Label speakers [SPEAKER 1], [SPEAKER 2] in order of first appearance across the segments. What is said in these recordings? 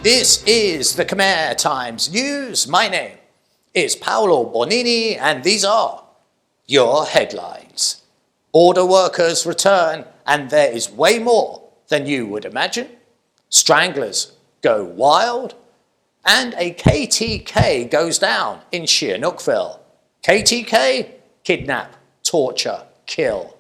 [SPEAKER 1] This is the Khmer Times News. My name is Paolo Bonini, and these are your headlines. Border workers return, and there is way more than you would imagine. Stranglers go wild, and a KTK goes down in Sihanoukville. KTK, kidnap, torture, kill.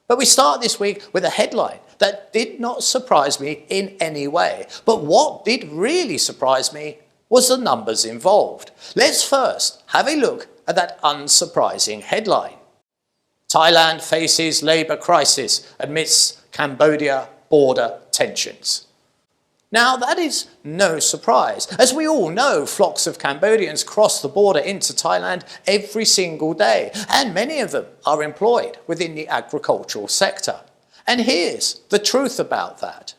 [SPEAKER 1] But we start this week with a headline that did not surprise me in any way. But what did really surprise me was the numbers involved. Let's first have a look at that unsurprising headline. Thailand faces labour crisis amidst Cambodia border tensions. Now, that is no surprise. As we all know, flocks of Cambodians cross the border into Thailand every single day, and many of them are employed within the agricultural sector. And here's the truth about that.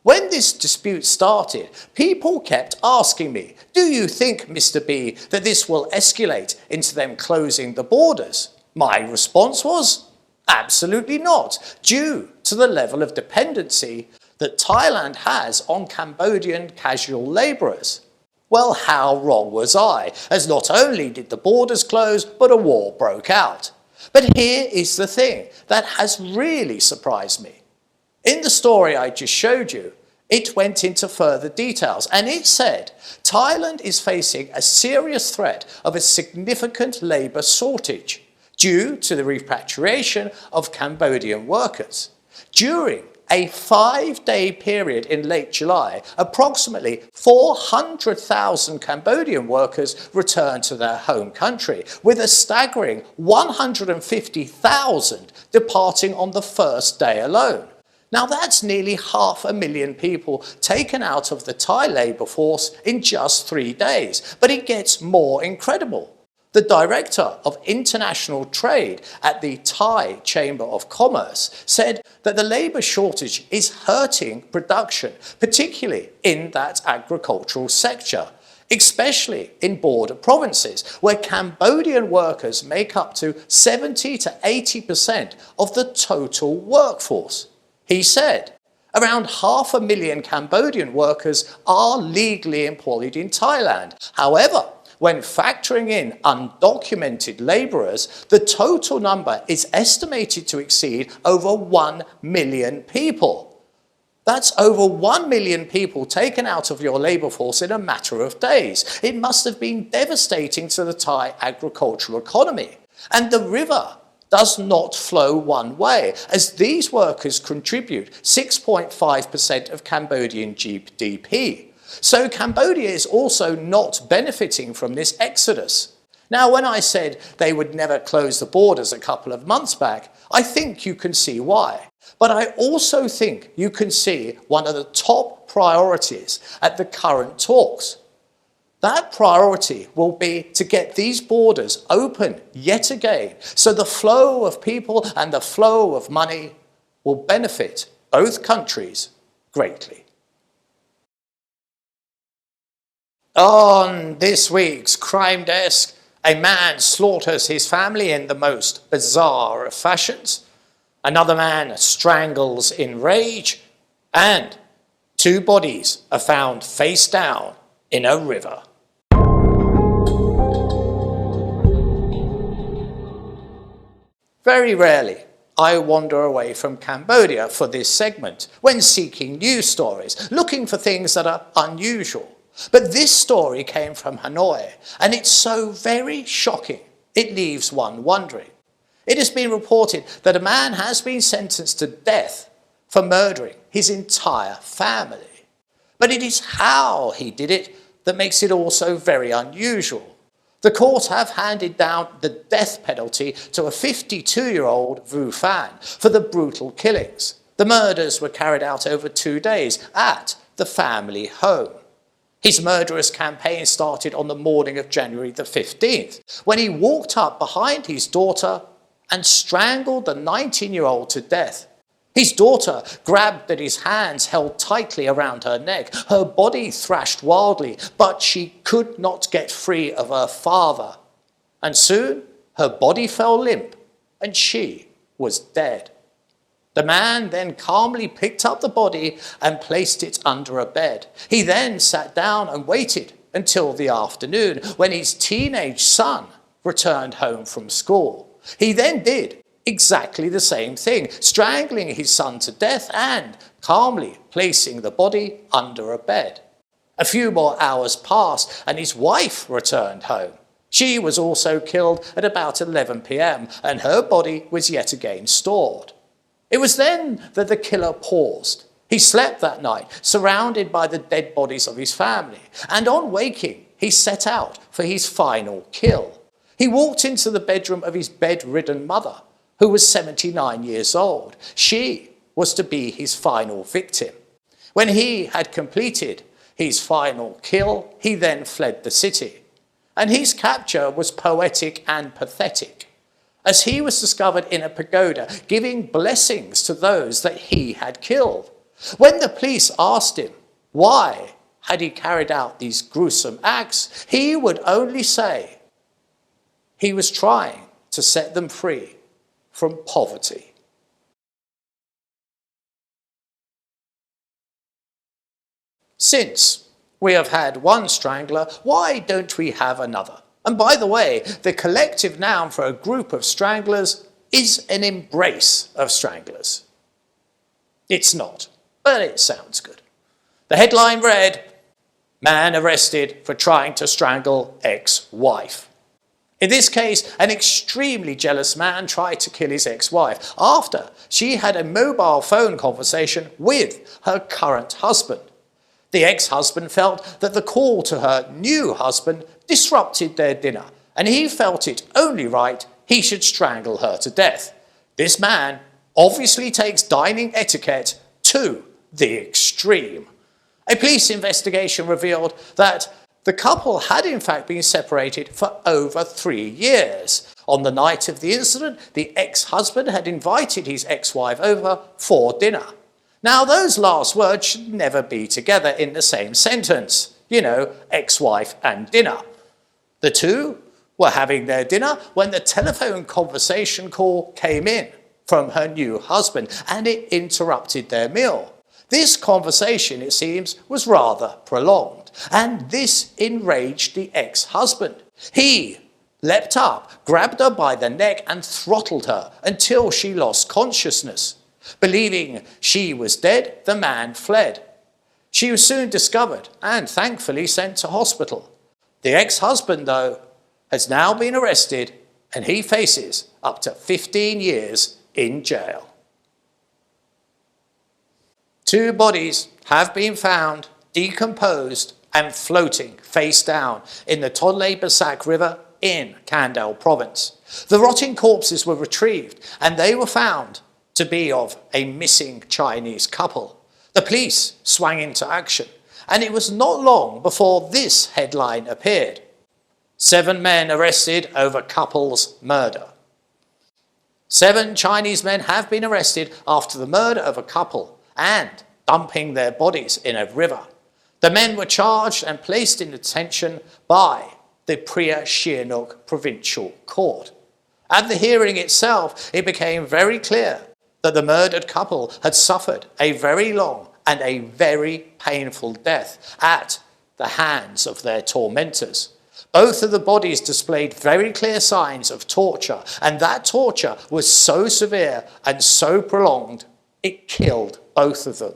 [SPEAKER 1] When this dispute started, people kept asking me, "Do you think, Mr. B, that this will escalate into them closing the borders?" My response was, absolutely not, due to the level of dependency that Thailand has on Cambodian casual labourers. Well, how wrong was I, as not only did the borders close, but a war broke out. But here is the thing that has really surprised me. In the story I just showed you, it went into further details, and it said Thailand is facing a serious threat of a significant labour shortage due to the repatriation of Cambodian workers. During a 5-day period in late July, approximately 400,000 Cambodian workers returned to their home country, with a staggering 150,000 departing on the first day alone. Now, that's nearly 500,000 people taken out of the Thai labour force in just 3 days. But it gets more incredible. The Director of International Trade at the Thai Chamber of Commerce said that the labour shortage is hurting production, particularly in that agricultural sector, especially in border provinces, where Cambodian workers make up to 70 to 80% of the total workforce. He said, around 500,000 Cambodian workers are legally employed in Thailand. However, when factoring in undocumented labourers, the total number is estimated to exceed over 1 million people. That's over 1 million people taken out of your labour force in a matter of days. It must have been devastating to the Thai agricultural economy. And the river does not flow one way, as these workers contribute 6.5% of Cambodian GDP. So Cambodia is also not benefiting from this exodus. Now, when I said they would never close the borders a couple of months back, I think you can see why. But I also think you can see one of the top priorities at the current talks. That priority will be to get these borders open yet again, so the flow of people and the flow of money will benefit both countries greatly. On this week's Crime Desk, a man slaughters his family in the most bizarre of fashions. Another man strangles in rage. And 2 bodies are found face down in a river. Very rarely I wander away from Cambodia for this segment when seeking news stories, looking for things that are unusual. But this story came from Hanoi, and it's so very shocking, it leaves one wondering. It has been reported that a man has been sentenced to death for murdering his entire family. But it is how he did it that makes it also very unusual. The court have handed down the death penalty to a 52-year-old Vu Fan for the brutal killings. The murders were carried out over 2 days at the family home. His murderous campaign started on the morning of January the 15th, when he walked up behind his daughter and strangled the 19-year-old to death. His daughter grabbed at his hands held tightly around her neck. Her body thrashed wildly, but she could not get free of her father. And soon her body fell limp and she was dead. The man then calmly picked up the body and placed it under a bed. He then sat down and waited until the afternoon when his teenage son returned home from school. He then did exactly the same thing, strangling his son to death and calmly placing the body under a bed. A few more hours passed and his wife returned home. She was also killed at about 11 p.m. and her body was yet again stored. It was then that the killer paused. He slept that night, surrounded by the dead bodies of his family, and on waking, he set out for his final kill. He walked into the bedroom of his bedridden mother, who was 79 years old. She was to be his final victim. When he had completed his final kill, he then fled the city. And his capture was poetic and pathetic, as he was discovered in a pagoda giving blessings to those that he had killed. When the police asked him why had he carried out these gruesome acts, he would only say he was trying to set them free from poverty. Since we have had one strangler, why don't we have another? And by the way, the collective noun for a group of stranglers is an embrace of stranglers. It's not, but it sounds good. The headline read, "Man arrested for trying to strangle ex-wife." In this case, an extremely jealous man tried to kill his ex-wife after she had a mobile phone conversation with her current husband. The ex-husband felt that the call to her new husband disrupted their dinner, and he felt it only right he should strangle her to death. This man obviously takes dining etiquette to the extreme. A police investigation revealed that the couple had in fact been separated for over 3 years. On the night of the incident, the ex-husband had invited his ex-wife over for dinner. Now, those last words should never be together in the same sentence. You know, ex-wife and dinner. The two were having their dinner when the telephone conversation call came in from her new husband, and it interrupted their meal. This conversation, it seems, was rather prolonged, and this enraged the ex-husband. He leapt up, grabbed her by the neck and throttled her until she lost consciousness. Believing she was dead, the man fled. She was soon discovered and thankfully sent to hospital. The ex-husband, though, has now been arrested and he faces up to 15 years in jail. 2 bodies have been found decomposed and floating face down in the Tonle Sap River in Kandal province. The rotting corpses were retrieved and they were found to be of a missing Chinese couple. The police swung into action, and it was not long before this headline appeared: 7 men arrested over couple's murder. 7 Chinese men have been arrested after the murder of a couple and dumping their bodies in a river. The men were charged and placed in detention by the Priya Sihanouk Provincial Court. At the hearing itself, it became very clear that the murdered couple had suffered a very long and a very painful death at the hands of their tormentors. Both of the bodies displayed very clear signs of torture, and that torture was so severe and so prolonged, it killed both of them.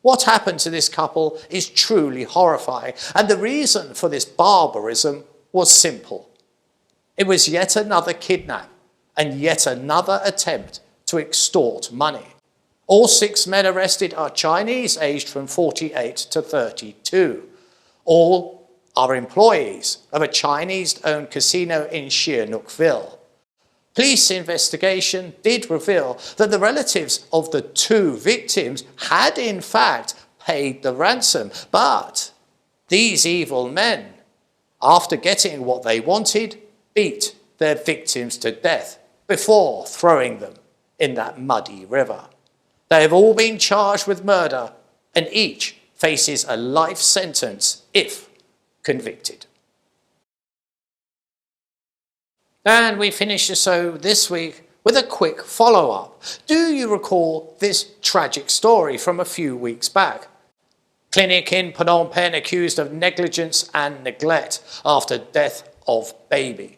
[SPEAKER 1] What happened to this couple is truly horrifying, and the reason for this barbarism was simple. It was yet another kidnap and yet another attempt to extort money. All 6 men arrested are Chinese, aged from 48 to 32. All are employees of a Chinese-owned casino in Sihanoukville. Police investigation did reveal that the relatives of the 2 victims had in fact paid the ransom, but these evil men, after getting what they wanted, beat their victims to death before throwing them in that muddy river. They have all been charged with murder, and each faces a life sentence if convicted. And we finish the show this week with a quick follow-up. Do you recall this tragic story from a few weeks back? Clinic in Phnom Penh accused of negligence and neglect after death of baby.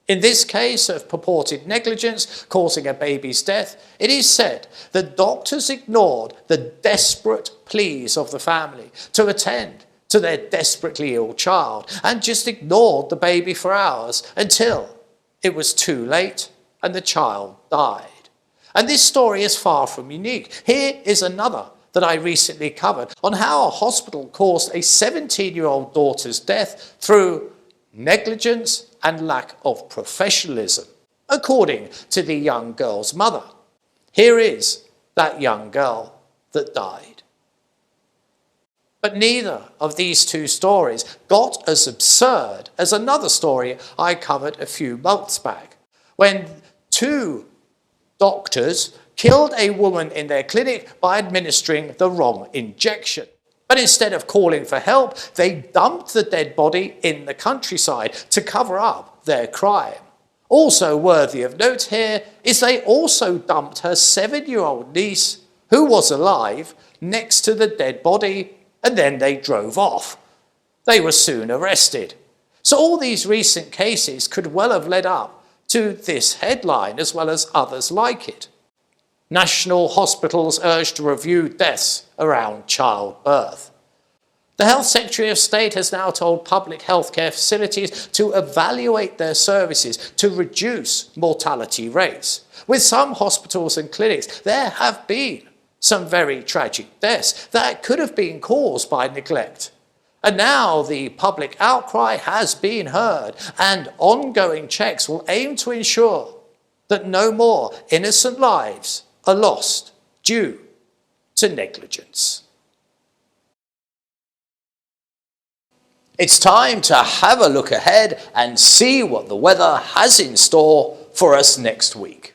[SPEAKER 1] In this case of purported negligence causing a baby's death, it is said the doctors ignored the desperate pleas of the family to attend to their desperately ill child and just ignored the baby for hours until it was too late and the child died. And this story is far from unique. Here is another that I recently covered on how a hospital caused a 17-year-old daughter's death through negligence and lack of professionalism, according to the young girl's mother. Here is that young girl that died. But neither of these two stories got as absurd as another story I covered a few months back, when two doctors killed a woman in their clinic by administering the wrong injection. But instead of calling for help, they dumped the dead body in the countryside to cover up their crime. Also worthy of note here is they also dumped her 7-year-old niece, who was alive, next to the dead body, and then they drove off. They were soon arrested. So all these recent cases could well have led up to this headline as well as others like it. National hospitals urged to review deaths around childbirth. The Health Secretary of State has now told public healthcare facilities to evaluate their services to reduce mortality rates. With some hospitals and clinics, there have been some very tragic deaths that could have been caused by neglect. And now the public outcry has been heard, and ongoing checks will aim to ensure that no more innocent lives are lost due to negligence. It's time to have a look ahead and see what the weather has in store for us next week.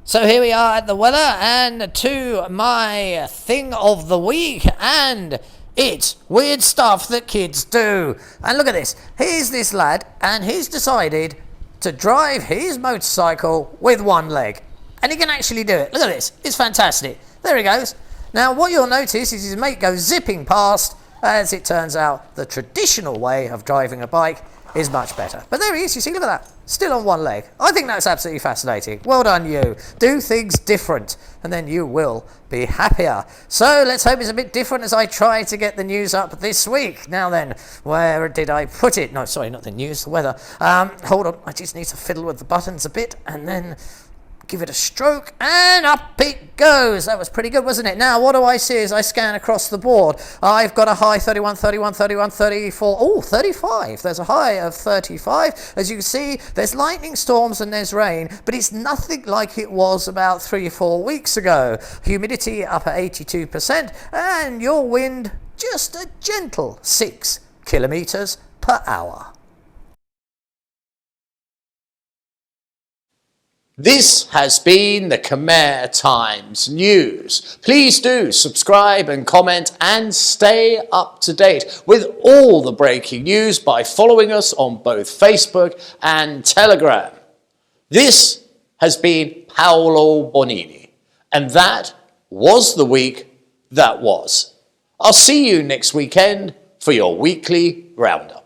[SPEAKER 2] So here we are at the weather, and to my thing of the week, and it's weird stuff that kids do. And look at this. Here's this lad, and he's decided to drive his motorcycle with one leg. And he can actually do it. Look at this. It's fantastic. There he goes. Now, what you'll notice is his mate goes zipping past. As it turns out, the traditional way of driving a bike is much better. But there he is. You see, look at that. Still on one leg. I think that's absolutely fascinating. Well done, you. Do things different, and then you will be happier. So let's hope it's a bit different as I try to get the news up this week. Now then, where did I put it? No, sorry, not the news, the weather. Hold on. I just need to fiddle with the buttons a bit, and then give it a stroke, and up it goes. That was pretty good, wasn't it? Now, what do I see as I scan across the board? I've got a high 31, 31, 31, 34. Oh, 35. There's a high of 35. As you can see, there's lightning storms and there's rain, but it's nothing like it was about 3 or 4 weeks ago. Humidity up at 82%, and your wind just a gentle 6 kilometers per hour.
[SPEAKER 1] This has been the Khmer Times News. Please do subscribe and comment and stay up to date with all the breaking news by following us on both Facebook and Telegram. This has been Paolo Bonini, and that was the week that was. I'll see you next weekend for your weekly Roundup.